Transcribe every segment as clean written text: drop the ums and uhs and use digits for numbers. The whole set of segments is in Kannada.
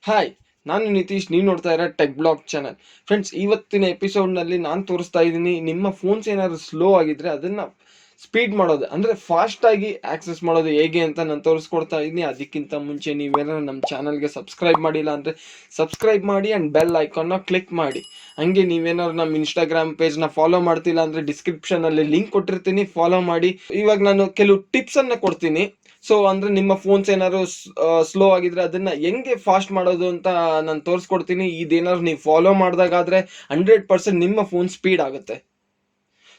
ಹಾಯ್, ನಾನು ನಿತೀಶ್. ನೀವು ನೋಡ್ತಾ ಇರೋ ಟೆಕ್ ಬ್ಲಾಗ್ ಚಾನಲ್. ಫ್ರೆಂಡ್ಸ್, ಇವತ್ತಿನ ಎಪಿಸೋಡ್ನಲ್ಲಿ ನಾನು ತೋರಿಸ್ತಾ ಇದ್ದೀನಿ, ನಿಮ್ಮ ಫೋನ್ಸ್ ಏನಾದ್ರು ಸ್ಲೋ ಆಗಿದ್ರೆ ಅದನ್ನು ಸ್ಪೀಡ್ ಮಾಡೋದು, ಅಂದರೆ ಫಾಸ್ಟಾಗಿ ಆಕ್ಸೆಸ್ ಮಾಡೋದು ಹೇಗೆ ಅಂತ ನಾನು ತೋರಿಸ್ಕೊಡ್ತಾ ಇದ್ದೀನಿ. ಅದಕ್ಕಿಂತ ಮುಂಚೆ ನೀವೇನಾದ್ರು ನಮ್ಮ ಚಾನಲ್ಗೆ ಸಬ್ಸ್ಕ್ರೈಬ್ ಮಾಡಿಲ್ಲ ಅಂದರೆ ಸಬ್ಸ್ಕ್ರೈಬ್ ಮಾಡಿ ಆ್ಯಂಡ್ ಬೆಲ್ ಐಕಾನ್ನ ಕ್ಲಿಕ್ ಮಾಡಿ. ಹಂಗೆ ನೀವೇನಾದ್ರು ನಮ್ಮ ಇನ್ಸ್ಟಾಗ್ರಾಮ್ ಪೇಜ್ನ ಫಾಲೋ ಮಾಡ್ತಿಲ್ಲ ಅಂದರೆ ಡಿಸ್ಕ್ರಿಪ್ಷನಲ್ಲಿ ಲಿಂಕ್ ಕೊಟ್ಟಿರ್ತೀನಿ, ಫಾಲೋ ಮಾಡಿ. ಇವಾಗ ನಾನು ಕೆಲವು ಟಿಪ್ಸನ್ನು ಕೊಡ್ತೀನಿ. ಸೊ ಅಂದ್ರೆ ನಿಮ್ಮ ಫೋನ್ಸ್ ಏನಾದ್ರು ಸ್ಲೋ ಆಗಿದ್ರೆ ಅದನ್ನ ಹೆಂಗೆ ಫಾಸ್ಟ್ ಮಾಡೋದು ಅಂತ ನಾನು ತೋರಿಸ್ಕೊಡ್ತೀನಿ. ಇದೇನಾದ್ರು ನೀವು ಫಾಲೋ ಮಾಡಿದಾಗಾದ್ರೆ 100% ನಿಮ್ಮ ಫೋನ್ ಸ್ಪೀಡ್ ಆಗುತ್ತೆ.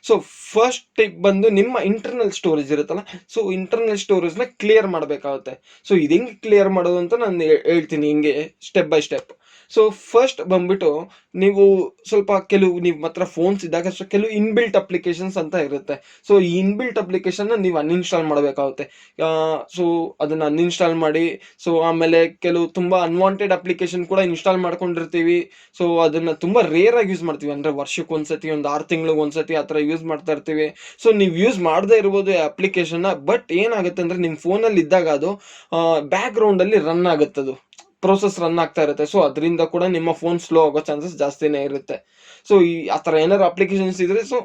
ಸೊ ಫಸ್ಟ್ ಟಿಪ್ ಬಂದು ನಿಮ್ಮ ಇಂಟರ್ನಲ್ ಸ್ಟೋರೇಜ್ ಇರುತ್ತಲ್ಲ, ಸೊ ಇಂಟರ್ನಲ್ ಸ್ಟೋರೇಜ್ನ ಕ್ಲಿಯರ್ ಮಾಡಬೇಕಾಗುತ್ತೆ. ಸೊ ಇದು ಹೆಂಗೆ ಕ್ಲಿಯರ್ ಮಾಡೋದು ಅಂತ ನಾನು ಹೇಳ್ತೀನಿ, ಹಿಂಗೆ step by step. So first ಬಂದ್ಬಿಟ್ಟು ನೀವು ಸ್ವಲ್ಪ ನಿಮ್ಮ ಹತ್ರ ಫೋನ್ಸ್ ಇದ್ದಾಗ ಕೆಲವು ಇನ್ಬಿಲ್ಟ್ ಅಪ್ಲಿಕೇಶನ್ಸ್ ಅಂತ ಇರುತ್ತೆ. ಸೊ ಈ ಇನ್ಬಿಲ್ಟ್ ಅಪ್ಲಿಕೇಶನ್ನ ನೀವು ಅನ್ಇನ್ಸ್ಟಾಲ್ ಮಾಡಬೇಕಾಗುತ್ತೆ. ಸೊ ಅದನ್ನು ಅನ್ಇನ್ಸ್ಟಾಲ್ ಮಾಡಿ. ಸೊ ಆಮೇಲೆ ಕೆಲವು ತುಂಬ ಅನ್ವಾಂಟೆಡ್ ಅಪ್ಲಿಕೇಶನ್ ಕೂಡ ಇನ್ಸ್ಟಾಲ್ ಮಾಡ್ಕೊಂಡಿರ್ತೀವಿ. ಸೊ ಅದನ್ನು ತುಂಬ ರೇರ್ ಆಗಿ ಯೂಸ್ ಮಾಡ್ತೀವಿ, ಅಂದರೆ ವರ್ಷಕ್ಕೆ ಒಂದ್ಸತಿ, ಒಂದು 6 ತಿಂಗಳಿಗೆ ಒಂದ್ಸತಿ ಆ ಥರ ಯೂಸ್ ಮಾಡ್ತಾ ಇರ್ತೀವಿ. ಸೊ ನೀವು ಯೂಸ್ ಮಾಡದೇ ಇರ್ಬೋದು ಆ ಅಪ್ಲಿಕೇಶನ್ನ, ಬಟ್ ಏನಾಗುತ್ತೆ ಅಂದರೆ ನಿಮ್ಮ ಫೋನಲ್ಲಿ ಇದ್ದಾಗ ಅದು ಬ್ಯಾಕ್ ಗ್ರೌಂಡಲ್ಲಿ ರನ್ ಆಗುತ್ತೆ, ಅದು ಪ್ರೋಸೆಸ್ ರನ್ ಆಗ್ತಾ ಇರುತ್ತೆ. ಸೊ ಅದರಿಂದ ಕೂಡ ನಿಮ್ಮ ಫೋನ್ ಸ್ಲೋ ಆಗೋ ಚಾನ್ಸಸ್ ಜಾಸ್ತಿನೇ ಇರುತ್ತೆ. ಸೊ ಆ ಥರ ಏನಾದ್ರು ಅಪ್ಲಿಕೇಶನ್ಸ್ ಇದ್ರೆ ಸೊ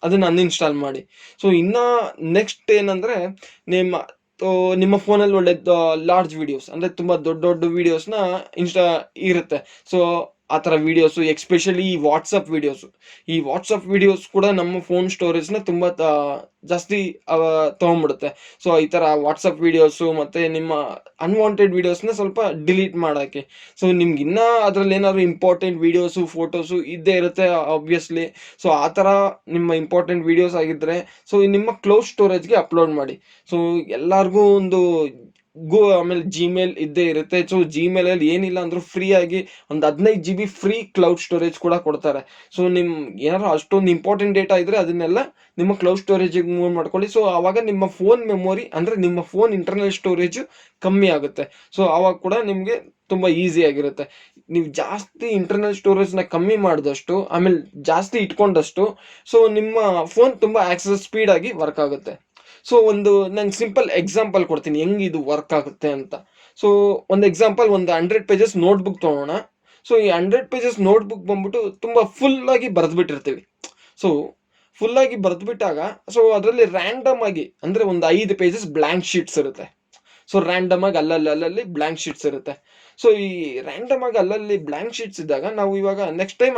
ಅದನ್ನು ಅನ್ಇನ್ಸ್ಟಾಲ್ ಮಾಡಿ. ಸೊ ಇನ್ನು ನೆಕ್ಸ್ಟ್ ಏನಂದರೆ, ನಿಮ್ಮ ನಿಮ್ಮ ಫೋನಲ್ಲಿ ಒಳ್ಳೆ ಲಾರ್ಜ್ ವಿಡಿಯೋಸ್, ಅಂದರೆ ತುಂಬ ದೊಡ್ಡ ದೊಡ್ಡ ವಿಡಿಯೋಸ್ನ ಇರುತ್ತೆ. ಸೊ ಆ ಥರ ವೀಡಿಯೋಸು, ಎಕ್ಸ್ಪೆಷಲಿ ಈ ವಾಟ್ಸಪ್ ವಿಡಿಯೋಸ್ ಕೂಡ ನಮ್ಮ ಫೋನ್ ಸ್ಟೋರೇಜ್ನ ತುಂಬ ಜಾಸ್ತಿ ತೊಗೊಂಡ್ಬಿಡುತ್ತೆ. ಸೊ ಈ ಥರ ವಾಟ್ಸಪ್ ವಿಡಿಯೋಸು ಮತ್ತು ನಿಮ್ಮ ಅನ್ವಾಂಟೆಡ್ ವಿಡಿಯೋಸ್ನ ಸ್ವಲ್ಪ ಡಿಲೀಟ್ ಮಾಡೋಕ್ಕೆ. ಸೊ ನಿಮ್ಗೆ ಇನ್ನೂ ಅದರಲ್ಲಿ ಏನಾದ್ರು ಇಂಪಾರ್ಟೆಂಟ್ ವೀಡಿಯೋಸು, ಫೋಟೋಸು ಇದ್ದೇ ಇರುತ್ತೆ ಆಬ್ವಿಯಸ್ಲಿ. ಸೊ ಆ ಥರ ನಿಮ್ಮ ಇಂಪಾರ್ಟೆಂಟ್ ವೀಡಿಯೋಸ್ ಆಗಿದ್ದರೆ ಸೊ ನಿಮ್ಮ ಕ್ಲೌಡ್ ಸ್ಟೋರೇಜ್ಗೆ ಅಪ್ಲೋಡ್ ಮಾಡಿ. ಸೊ ಎಲ್ಲರಿಗೂ ಒಂದು ಆಮೇಲೆ ಜಿಮೇಲ್ ಇದ್ದೇ ಇರುತ್ತೆ. ಸೊ ಜಿಮೇಲಲ್ಲಿ ಏನಿಲ್ಲ ಅಂದರೂ ಫ್ರೀಯಾಗಿ ಒಂದು 15 GB ಫ್ರೀ ಕ್ಲೌಡ್ ಸ್ಟೋರೇಜ್ ಕೂಡ ಕೊಡ್ತಾರೆ. ಸೊ ಏನಾದ್ರು ಅಷ್ಟೊಂದು ಇಂಪಾರ್ಟೆಂಟ್ ಡೇಟಾ ಇದ್ದರೆ ಅದನ್ನೆಲ್ಲ ನಿಮ್ಮ ಕ್ಲೌಡ್ ಸ್ಟೋರೇಜಿಗೆ ಮೂವ್ ಮಾಡ್ಕೊಳ್ಳಿ. ಸೊ ಆವಾಗ ನಿಮ್ಮ ಫೋನ್ ಮೆಮೊರಿ, ಅಂದರೆ ನಿಮ್ಮ ಫೋನ್ ಇಂಟರ್ನಲ್ ಸ್ಟೋರೇಜು ಕಮ್ಮಿ ಆಗುತ್ತೆ. ಸೊ ಆವಾಗ ಕೂಡ ನಿಮಗೆ ತುಂಬ ಈಸಿ ಆಗಿರುತ್ತೆ. ನೀವು ಜಾಸ್ತಿ ಇಂಟರ್ನಲ್ ಸ್ಟೋರೇಜ್ನ ಕಮ್ಮಿ ಮಾಡಿದಷ್ಟು, ಆಮೇಲೆ ಜಾಸ್ತಿ ಇಟ್ಕೊಂಡಷ್ಟು, ಸೊ ನಿಮ್ಮ ಫೋನ್ ತುಂಬ ಆಕ್ಸೆಸ್ ಸ್ಪೀಡಾಗಿ ವರ್ಕ್ ಆಗುತ್ತೆ. ಸೊ ನಾನು ಸಿಂಪಲ್ ಎಕ್ಸಾಂಪಲ್ ಕೊಡ್ತೀನಿ ಹೆಂಗೆ ಇದು ವರ್ಕ್ ಆಗುತ್ತೆ ಅಂತ. ಸೊ ಒಂದು ಎಕ್ಸಾಂಪಲ್, ಒಂದು 100 ಪೇಜಸ್ ನೋಟ್ಬುಕ್ ತೊಗೊಳೋಣ. ಸೊ ಈ 100 ಪೇಜಸ್ ನೋಟ್ಬುಕ್ ಬಂದ್ಬಿಟ್ಟು ತುಂಬ ಫುಲ್ಲಾಗಿ ಬರೆದ್ಬಿಟ್ಟಿರ್ತೀವಿ. ಸೊ ಫುಲ್ಲಾಗಿ ಬರೆದ್ಬಿಟ್ಟಾಗ ಸೊ ಅದರಲ್ಲಿ ರ್ಯಾಂಡಮ್ ಆಗಿ, ಅಂದರೆ ಒಂದು 5 ಪೇಜಸ್ ಬ್ಲ್ಯಾಂಕ್ ಶೀಟ್ಸ್ ಇರುತ್ತೆ. ಸೊ ರ್ಯಾಂಡಮ್ ಆಗಿ ಅಲ್ಲಲ್ಲಿ ಬ್ಲ್ಯಾಂಕ್ ಶೀಟ್ಸ್ ಇರುತ್ತೆ. ಸೊ ಈ ರ್ಯಾಂಡಮ್ ಆಗಿ ಅಲ್ಲಲ್ಲಿ ಬ್ಲ್ಯಾಂಕ್ ಶೀಟ್ಸ್ ಇದ್ದಾಗ ನಾವು ಇವಾಗ ನೆಕ್ಸ್ಟ್ ಟೈಮ್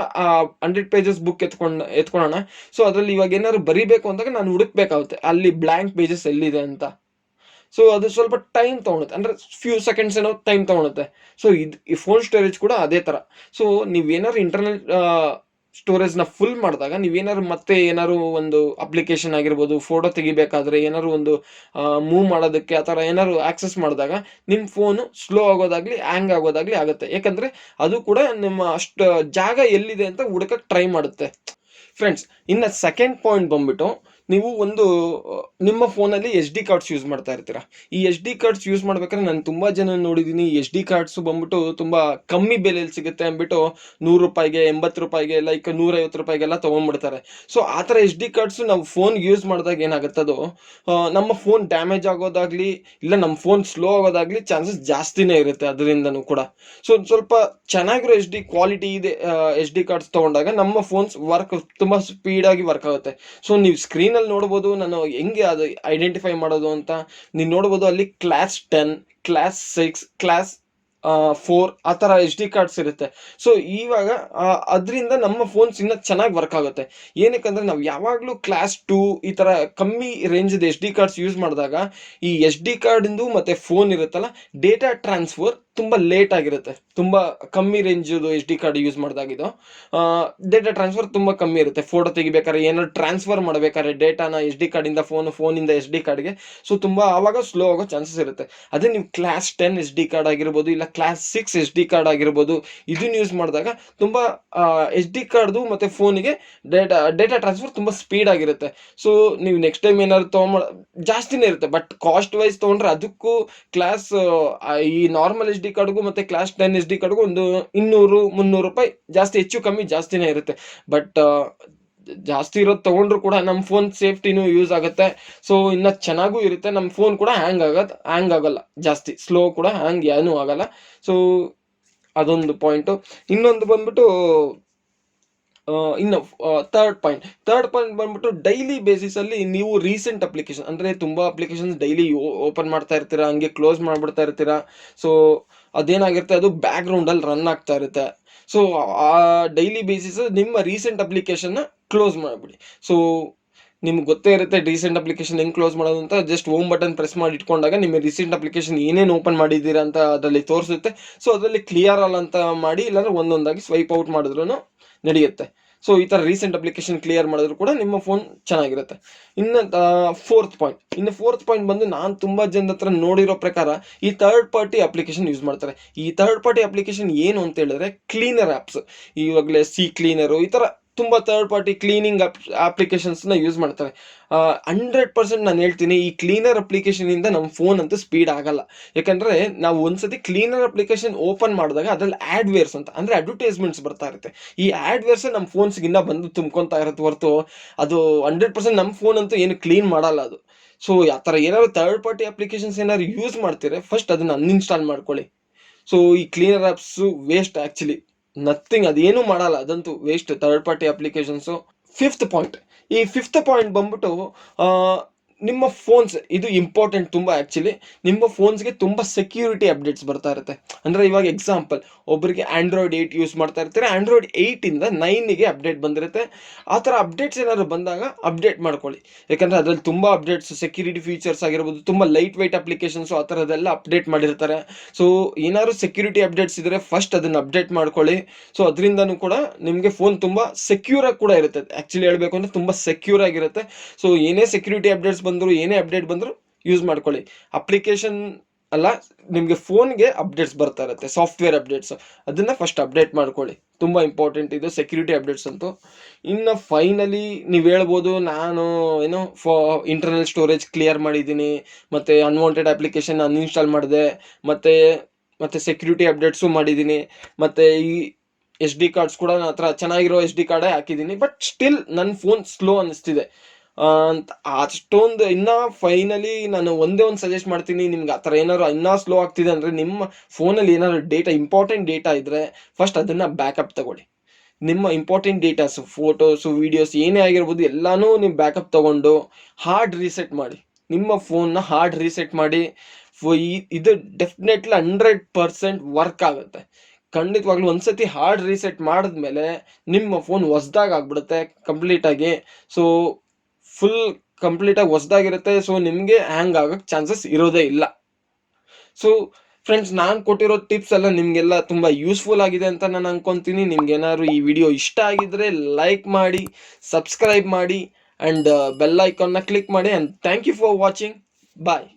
100 ಪೇಜಸ್ ಬುಕ್ ಎತ್ಕೊಳ್ಳೋಣ. ಸೊ ಅದರಲ್ಲಿ ಇವಾಗ ಏನಾದ್ರು ಬರಿಬೇಕು ಅಂದಾಗ ನಾನು ಹುಡುಕ್ಬೇಕಾಗುತ್ತೆ ಅಲ್ಲಿ ಬ್ಲ್ಯಾಂಕ್ ಪೇಜಸ್ ಎಲ್ಲಿದೆ ಅಂತ. ಸೊ ಅದು ಸ್ವಲ್ಪ ಟೈಮ್ ತೊಗೊಳುತ್ತೆ, ಅಂದರೆ ಫ್ಯೂ ಸೆಕೆಂಡ್ಸ್ ಏನೋ ಟೈಮ್ ತೊಗೊಳುತ್ತೆ. ಸೊ ಈ ಫೋನ್ ಸ್ಟೋರೇಜ್ ಕೂಡ ಅದೇ ಥರ. ಸೊ ನೀವೇನಾದ್ರು ಇಂಟರ್ನಲ್ ಸ್ಟೋರೇಜ್ನ ಫುಲ್ ಮಾಡಿದಾಗ ನೀವೇನಾದ್ರು ಮತ್ತೆ ಏನಾದ್ರು ಒಂದು ಅಪ್ಲಿಕೇಶನ್ ಆಗಿರ್ಬೋದು, ಫೋಟೋ ತೆಗಿಬೇಕಾದ್ರೆ ಏನಾದ್ರು ಒಂದು ಮೂವ್ ಮಾಡೋದಕ್ಕೆ ಆ ಥರ ಏನಾದ್ರು ಆಕ್ಸೆಸ್ ಮಾಡಿದಾಗ ನಿಮ್ಮ ಫೋನು ಸ್ಲೋ ಆಗೋದಾಗ್ಲಿ ಹ್ಯಾಂಗ್ ಆಗೋದಾಗ್ಲಿ ಆಗುತ್ತೆ. ಯಾಕಂದರೆ ಅದು ಕೂಡ ನಿಮ್ಮ ಅಷ್ಟು ಜಾಗ ಎಲ್ಲಿದೆ ಅಂತ ಹುಡುಕಕ್ಕೆ ಟ್ರೈ ಮಾಡುತ್ತೆ. ಫ್ರೆಂಡ್ಸ್, ಇನ್ನು ಸೆಕೆಂಡ್ ಪಾಯಿಂಟ್ ಬಂದ್ಬಿಟ್ಟು, ನೀವು ನಿಮ್ಮ ಫೋನಲ್ಲಿ SD ಕಾರ್ಡ್ಸ್ ಯೂಸ್ ಮಾಡ್ತಾ ಇರ್ತೀರಾ. ಈ SD ಕಾರ್ಡ್ಸ್ ಯೂಸ್ ಮಾಡ್ಬೇಕಾದ್ರೆ ನಾನು ತುಂಬ ಜನ ನೋಡಿದ್ದೀನಿ, SD ಕಾರ್ಡ್ಸ್ ಬಂದ್ಬಿಟ್ಟು ತುಂಬ ಕಮ್ಮಿ ಬೆಲೆಯಲ್ಲಿ ಸಿಗುತ್ತೆ ಅಂದ್ಬಿಟ್ಟು ₹100, ₹80, ಲೈಕ್ ₹150 ತೊಗೊಂಡ್ಬಿಡ್ತಾರೆ. ಸೊ ಆ ಥರ SD ಕಾರ್ಡ್ಸ್ ನಾವು ಫೋನ್ ಯೂಸ್ ಮಾಡಿದಾಗ ಏನಾಗುತ್ತೆ, ಅದು ನಮ್ಮ ಫೋನ್ ಡ್ಯಾಮೇಜ್ ಆಗೋದಾಗ್ಲಿ ಇಲ್ಲ ನಮ್ಮ ಫೋನ್ ಸ್ಲೋ ಆಗೋದಾಗ್ಲಿ ಚಾನ್ಸಸ್ ಜಾಸ್ತಿನೇ ಇರುತ್ತೆ ಅದರಿಂದನೂ ಕೂಡ. ಸೊ ಸ್ವಲ್ಪ ಚೆನ್ನಾಗಿರೋ ಕ್ವಾಲಿಟಿ ಇದೆ SD ಕಾರ್ಡ್ಸ್ ತೊಗೊಂಡಾಗ ನಮ್ಮ ಫೋನ್ಸ್ ತುಂಬ ಸ್ಪೀಡಾಗಿ ವರ್ಕ್ ಆಗುತ್ತೆ. ಸೊ ನೀವು ಸ್ಕ್ರೀನಲ್ಲಿ ನೋಡ್ಬೋದು ನಾನು ಹೆಂಗೆ ಅದು ಐಡೆಂಟಿಫೈ ಮಾಡೋದು ಅಂತ. ನೀವು ನೋಡ್ಬೋದು ಅಲ್ಲಿ ಕ್ಲಾಸ್ 10, ಕ್ಲಾಸ್ 6, ಕ್ಲಾಸ್ 4 ಆ ಥರ SD ಕಾರ್ಡ್ಸ್ ಇರುತ್ತೆ. ಸೊ ಇವಾಗ ಅದರಿಂದ ನಮ್ಮ ಫೋನ್ಸ್ ಇನ್ನೂ ಚೆನ್ನಾಗಿ ವರ್ಕ್ ಆಗುತ್ತೆ. ಏನಕ್ಕಂದರೆ ನಾವು ಯಾವಾಗಲೂ ಕ್ಲಾಸ್ 2 ಈ ಥರ ಕಮ್ಮಿ ರೇಂಜ್ದು SD ಕಾರ್ಡ್ಸ್ ಯೂಸ್ ಮಾಡಿದಾಗ ಈ SD ಕಾರ್ಡಿಂದು ಮತ್ತು ಫೋನ್ ಇರುತ್ತಲ್ಲ, ಡೇಟಾ ಟ್ರಾನ್ಸ್ಫರ್ ತುಂಬ ಲೇಟ್ ಆಗಿರುತ್ತೆ. ತುಂಬ ಕಮ್ಮಿ ರೇಂಜದು SD ಕಾರ್ಡ್ ಯೂಸ್ ಮಾಡಿದಾಗಿದ್ದು ಡೇಟಾ ಟ್ರಾನ್ಸ್ಫರ್ ತುಂಬ ಕಮ್ಮಿ ಇರುತ್ತೆ. ಫೋಟೋ ತೆಗಿಬೇಕಾದ್ರೆ ಏನಾದ್ರು ಟ್ರಾನ್ಸ್ಫರ್ ಮಾಡಬೇಕಾದ್ರೆ ಡೇಟಾನ SD ಕಾರ್ಡಿಂದ ಫೋನಿಂದ SD ಕಾರ್ಡ್ಗೆ ಸೊ ತುಂಬ ಆವಾಗ ಸ್ಲೋ ಆಗೋ ಚಾನ್ಸಸ್ ಇರುತ್ತೆ. ಅದೇ ನೀವು ಕ್ಲಾಸ್ 10 SD ಕಾರ್ಡ್ ಆಗಿರ್ಬೋದು ಇಲ್ಲ ಕ್ಲಾಸ್ 6 SD ಕಾರ್ಡ್ ಆಗಿರ್ಬೋದು, ಇದನ್ನು ಯೂಸ್ ಮಾಡಿದಾಗ ತುಂಬ SD ಕಾರ್ಡ್ದು ಮತ್ತು ಫೋನಿಗೆ ಡೇಟಾ ಟ್ರಾನ್ಸ್ಫರ್ ತುಂಬ ಸ್ಪೀಡ್ ಆಗಿರುತ್ತೆ. ಸೊ ನೀವು ನೆಕ್ಸ್ಟ್ ಟೈಮ್ ಏನಾದ್ರು ಜಾಸ್ತಿನೇ ಇರುತ್ತೆ, ಬಟ್ ಕಾಸ್ಟ್ ವೈಸ್ ತೊಗೊಂಡ್ರೆ ಅದಕ್ಕೂ ಕ್ಲಾಸ್ ಈ ನಾರ್ಮಲ್ SD ಕಾರ್ಡ್ಗೂ ಮತ್ತು ಕ್ಲಾಸ್ 10 SD ಕಾರ್ಡ್ಗೂ ಒಂದು ₹200-300 ಜಾಸ್ತಿ, ಹೆಚ್ಚು ಕಮ್ಮಿ ಜಾಸ್ತಿನೇ ಇರುತ್ತೆ. ಬಟ್ ಜಾಸ್ತಿ ಇರೋದು ತೊಗೊಂಡ್ರು ಕೂಡ ನಮ್ಮ ಫೋನ್ ಸೇಫ್ಟಿನೂ ಯೂಸ್ ಆಗುತ್ತೆ. ಸೊ ಇನ್ನು ಚೆನ್ನಾಗೂ ಇರುತ್ತೆ. ನಮ್ಮ ಫೋನ್ ಕೂಡ ಹ್ಯಾಂಗ್ ಆಗಲ್ಲ ಜಾಸ್ತಿ, ಸ್ಲೋ ಕೂಡ ಹ್ಯಾಂಗ್ ಏನೂ ಆಗಲ್ಲ. ಸೊ ಅದೊಂದು ಪಾಯಿಂಟು. ಇನ್ನೊಂದು ಬಂದ್ಬಿಟ್ಟು ಇನ್ನು ಥರ್ಡ್ ಪಾಯಿಂಟ್ ಬಂದ್ಬಿಟ್ಟು ಡೈಲಿ ಬೇಸಿಸ್ ಅಲ್ಲಿ ನೀವು ರೀಸೆಂಟ್ ಅಪ್ಲಿಕೇಶನ್, ಅಂದ್ರೆ ತುಂಬಾ ಅಪ್ಲಿಕೇಶನ್ಸ್ ಡೈಲಿ ಓಪನ್ ಮಾಡ್ತಾ ಇರ್ತೀರಾ, ಹಂಗೆ ಕ್ಲೋಸ್ ಮಾಡ್ಬಿಡ್ತಾ ಇರ್ತೀರಾ. ಸೊ ಅದೇನಾಗಿರುತ್ತೆ, ಅದು ಬ್ಯಾಕ್ ಗ್ರೌಂಡ್ ಅಲ್ಲಿ ರನ್ ಆಗ್ತಾ ಇರುತ್ತೆ. ಸೊ ಆ ಡೈಲಿ ಬೇಸಿಸ್ ನಿಮ್ಮ ರೀಸೆಂಟ್ ಅಪ್ಲಿಕೇಶನ್ ಕ್ಲೋಸ್ ಮಾಡ್ಬಿಡಿ. ಸೊ ನಿಮ್ಗೆ ಗೊತ್ತೇ ಇರುತ್ತೆ ರೀಸೆಂಟ್ ಅಪ್ಲಿಕೇಶನ್ ಹೆಂಗ್ ಕ್ಲೋಸ್ ಮಾಡೋದು ಅಂತ. ಜಸ್ಟ್ ಹೋಮ್ ಬಟನ್ ಪ್ರೆಸ್ ಮಾಡಿ ಇಟ್ಕೊಂಡಾಗ ನಿಮ್ಮ ರೀಸೆಂಟ್ ಅಪ್ಲಿಕೇಶನ್ ಏನೇನು ಓಪನ್ ಮಾಡಿದ್ದೀರಾ ಅಂತ ಅದರಲ್ಲಿ ತೋರಿಸುತ್ತೆ. ಸೊ ಅದರಲ್ಲಿ ಕ್ಲಿಯರ್ ಆಲ್ ಅಂತ ಮಾಡಿ, ಇಲ್ಲಾಂದ್ರೆ ಒಂದೊಂದಾಗಿ ಸ್ವೈಪ್ ಔಟ್ ಮಾಡಿದ್ರು ನಡೆಯುತ್ತೆ. ಸೊ ಈ ತರ ರೀಸೆಂಟ್ ಅಪ್ಲಿಕೇಶನ್ ಕ್ಲಿಯರ್ ಮಾಡಿದ್ರು ಕೂಡ ನಿಮ್ಮ ಫೋನ್ ಚೆನ್ನಾಗಿರುತ್ತೆ. ಫೋರ್ತ್ ಪಾಯಿಂಟ್ ಬಂದು, ನಾನು ತುಂಬಾ ಜನದ ಹತ್ರ ನೋಡಿರೋ ಪ್ರಕಾರ ಈ ಥರ್ಡ್ ಪಾರ್ಟಿ ಅಪ್ಲಿಕೇಶನ್ ಯೂಸ್ ಮಾಡ್ತಾರೆ. ಈ ಥರ್ಡ್ ಪಾರ್ಟಿ ಅಪ್ಲಿಕೇಶನ್ ಏನು ಅಂತ ಹೇಳಿದ್ರೆ ಕ್ಲೀನರ್ ಆಪ್ಸ್. ಇವಾಗಲೇ ಸಿ ಕ್ಲೀನರು, ಈ ತರ ತುಂಬಾ ಥರ್ಡ್ ಪಾರ್ಟಿ ಕ್ಲೀನಿಂಗ್ ಅಪ್ಲಿಕೇಶನ್ಸ್ ನ ಯೂಸ್ ಮಾಡ್ತಾರೆ. 100% ನಾನು ಹೇಳ್ತೀನಿ, ಈ ಕ್ಲೀನರ್ ಅಪ್ಲಿಕೇಶನ್ ಇಂದ ನಮ್ಮ ಫೋನ್ ಅಂತೂ ಸ್ಪೀಡ್ ಆಗಲ್ಲ. ಯಾಕಂದ್ರೆ ನಾವು ಒಂದ್ಸತಿ ಕ್ಲೀನರ್ ಅಪ್ಲಿಕೇಶನ್ ಓಪನ್ ಮಾಡಿದಾಗ ಅದ್ರಲ್ಲಿ ಆಡ್ವೇರ್ಸ್ ಅಂತ, ಅಂದ್ರೆ ಅಡ್ವರ್ಟೈಸ್ಮೆಂಟ್ಸ್ ಬರ್ತಾ ಇರುತ್ತೆ. ಈ ಆಡ್ವೇರ್ಸ್ ನಮ್ಮ ಫೋನ್ಸ್ ಇನ್ನ ಬಂದು ತುಂಬ್ಕೊಂತಾ ಇರುತ್ತೆ ಹೊರತು ಅದು 100% ನಮ್ಮ ಫೋನ್ ಅಂತೂ ಏನು ಕ್ಲೀನ್ ಮಾಡಲ್ಲ ಅದು. ಸೊ ಆ ಥರ ಏನಾದ್ರು ಥರ್ಡ್ ಪಾರ್ಟಿ ಅಪ್ಲಿಕೇಶನ್ಸ್ ಏನಾದ್ರು ಯೂಸ್ ಮಾಡ್ತೀರಾ, ಫಸ್ಟ್ ಅದನ್ನ ಅನ್ಇನ್ಸ್ಟಾಲ್ ಮಾಡ್ಕೊಳ್ಳಿ. ಸೊ ಈ cleaner apps waste, actually nothing, ಅದೇನು ಮಾಡಲ್ಲ, ಅದಂತೂ waste third party applications. Fifth point, ಈ ಫಿಫ್ತ್ ಪಾಯಿಂಟ್ ಬಂದ್ಬಿಟ್ಟು ಆ, ನಿಮ್ಮ ಫೋನ್ಸ್, ಇದು ಇಂಪಾರ್ಟೆಂಟ್ ತುಂಬ ಆ್ಯಕ್ಚುಲಿ. ನಿಮ್ಮ ಫೋನ್ಸ್ಗೆ ತುಂಬ ಸೆಕ್ಯೂರಿಟಿ ಅಪ್ಡೇಟ್ಸ್ ಬರ್ತಾ ಇರುತ್ತೆ. ಅಂದರೆ ಇವಾಗ ಎಕ್ಸಾಂಪಲ್, ಒಬ್ಬರಿಗೆ ಆಂಡ್ರಾಯ್ಡ್ 8 ಯೂಸ್ ಮಾಡ್ತಾ ಇರ್ತಾರೆ, ಆಂಡ್ರಾಯ್ಡ್ 8ಇಂದ 9ಗೆ ಅಪ್ಡೇಟ್ ಬಂದಿರುತ್ತೆ. ಆ ಥರ ಅಪ್ಡೇಟ್ಸ್ ಏನಾದ್ರು ಬಂದಾಗ ಅಪ್ಡೇಟ್ ಮಾಡ್ಕೊಳ್ಳಿ. ಯಾಕಂದರೆ ಅದರಲ್ಲಿ ತುಂಬ ಅಪ್ಡೇಟ್ಸ್, ಸೆಕ್ಯೂರಿಟಿ ಫೀಚರ್ಸ್ ಆಗಿರ್ಬೋದು, ತುಂಬ ಲೈಟ್ ವೈಟ್ ಅಪ್ಲಿಕೇಶನ್ಸು ಆ ಥರದ್ದೆಲ್ಲ ಅಪ್ಡೇಟ್ ಮಾಡಿರ್ತಾರೆ. ಸೊ ಏನಾದ್ರು ಸೆಕ್ಯೂರಿಟಿ ಅಪ್ಡೇಟ್ಸ್ ಇದ್ದರೆ ಫಸ್ಟ್ ಅದನ್ನು ಅಪ್ಡೇಟ್ ಮಾಡ್ಕೊಳ್ಳಿ. ಸೊ ಅದರಿಂದನೂ ಕೂಡ ನಿಮಗೆ ಫೋನ್ ತುಂಬ ಸೆಕ್ಯೂರ್ ಆಗಿ ಕೂಡ ಇರುತ್ತೆ. ಆ್ಯಕ್ಚುಲಿ ಹೇಳಬೇಕು ಅಂದರೆ ತುಂಬ ಸೆಕ್ಯೂರ್ ಆಗಿರುತ್ತೆ. ಸೊ ಏನೇ ಸೆಕ್ಯೂರಿಟಿ ಅಪ್ಡೇಟ್ಸ್ ಬಂದರೂ, ಏನೇ ಅಪ್ಡೇಟ್ ಬಂದರೂ ಯೂಸ್ ಮಾಡ್ಕೊಳ್ಳಿ. ಅಪ್ಲಿಕೇಶನ್ ಅಲ್ಲ, ನಿಮಗೆ ಫೋನ್ಗೆ ಅಪ್ಡೇಟ್ಸ್ ಬರ್ತಾ ಇರುತ್ತೆ, ಸಾಫ್ಟ್ವೇರ್ ಅಪ್ಡೇಟ್ಸ್, ಅದನ್ನ ಫಸ್ಟ್ ಅಪ್ಡೇಟ್ ಮಾಡ್ಕೊಳ್ಳಿ. ತುಂಬ ಇಂಪಾರ್ಟೆಂಟ್ ಇದು ಸೆಕ್ಯೂರಿಟಿ ಅಪ್ಡೇಟ್ಸ್ ಅಂತೂ. ಇನ್ನು ಫೈನಲಿ ನೀವು ಹೇಳ್ಬೋದು, ನಾನು ಏನೋ ಇಂಟರ್ನಲ್ ಸ್ಟೋರೇಜ್ ಕ್ಲಿಯರ್ ಮಾಡಿದ್ದೀನಿ, ಮತ್ತು ಅನ್ವಾಂಟೆಡ್ ಅಪ್ಲಿಕೇಶನ್ ಅನ್ಇನ್ಸ್ಟಾಲ್ ಮಾಡಿದೆ, ಮತ್ತು ಮತ್ತು ಸೆಕ್ಯೂರಿಟಿ ಅಪ್ಡೇಟ್ಸು ಮಾಡಿದ್ದೀನಿ, ಮತ್ತು ಈ ಎಸ್ ಡಿ ಕಾರ್ಡ್ಸ್ ಕೂಡ ನನ್ನ ಹತ್ರ ಚೆನ್ನಾಗಿರೋ ಎಸ್ ಡಿ ಕಾರ್ಡೇ ಹಾಕಿದ್ದೀನಿ. ಬಟ್ ಸ್ಟಿಲ್ ನನ್ನ ಫೋನ್ ಸ್ಲೋ ಅನ್ನಿಸ್ತಿದೆ ಅಂತ. ಅಷ್ಟೊಂದು ಇನ್ನ ಫೈನಲಿ ನಾನು ಒಂದೇ ಒಂದು ಸಜೆಸ್ಟ್ ಮಾಡ್ತೀನಿ ನಿಮ್ಗೆ, ಆ ಥರ ಏನಾದ್ರು ಇನ್ನೂ ಸ್ಲೋ ಆಗ್ತಿದೆ ಅಂದರೆ, ನಿಮ್ಮ ಫೋನಲ್ಲಿ ಏನಾದ್ರು ಡೇಟಾ, ಇಂಪಾರ್ಟೆಂಟ್ ಡೇಟಾ ಇದ್ದರೆ ಫಸ್ಟ್ ಅದನ್ನು ಬ್ಯಾಕಪ್ ತಗೊಳ್ಳಿ. ನಿಮ್ಮ ಇಂಪಾರ್ಟೆಂಟ್ ಡೇಟಾಸ್, ಫೋಟೋಸು, ವೀಡಿಯೋಸ್ ಏನೇ ಆಗಿರ್ಬೋದು ಎಲ್ಲನೂ ನೀವು ಬ್ಯಾಕಪ್ ತಗೊಂಡು ಹಾರ್ಡ್ ರೀಸೆಟ್ ಮಾಡಿ. ನಿಮ್ಮ ಫೋನ್ನ ಹಾರ್ಡ್ ರೀಸೆಟ್ ಮಾಡಿ. ಇದು ಡೆಫಿನೆಟ್ಲಿ 100% ವರ್ಕ್ ಆಗುತ್ತೆ. ಖಂಡಿತವಾಗ್ಲೂ ಒಂದ್ಸತಿ ಹಾರ್ಡ್ ರೀಸೆಟ್ ಮಾಡಿದ್ಮೇಲೆ ನಿಮ್ಮ ಫೋನ್ ಹೊಸ್ದಾಗ ಆಗ್ಬಿಡುತ್ತೆ ಕಂಪ್ಲೀಟಾಗಿ. ಸೊ ಫುಲ್ ಕಂಪ್ಲೀಟಾಗಿ ಹೊಸ್ದಾಗಿರುತ್ತೆ. ಸೊ ನಿಮಗೆ ಹ್ಯಾಂಗ್ ಆಗೋಕ್ಕೆ ಚಾನ್ಸಸ್ ಇರೋದೇ ಇಲ್ಲ. ಸೊ ಫ್ರೆಂಡ್ಸ್, ನಾನು ಕೊಟ್ಟಿರೋ ಟಿಪ್ಸ್ ಎಲ್ಲ ನಿಮಗೆಲ್ಲ ತುಂಬ ಯೂಸ್ಫುಲ್ ಆಗಿದೆ ಅಂತ ನಾನು ಅನ್ಕೊತೀನಿ. ನಿಮ್ಗೆ ಏನಾದ್ರು ಈ ವಿಡಿಯೋ ಇಷ್ಟ ಆಗಿದ್ರೆ ಲೈಕ್ ಮಾಡಿ, ಸಬ್ಸ್ಕ್ರೈಬ್ ಮಾಡಿ, ಆ್ಯಂಡ್ ಬೆಲ್ ಐಕಾನ್ನ ಕ್ಲಿಕ್ ಮಾಡಿ. And thank you for watching. Bye.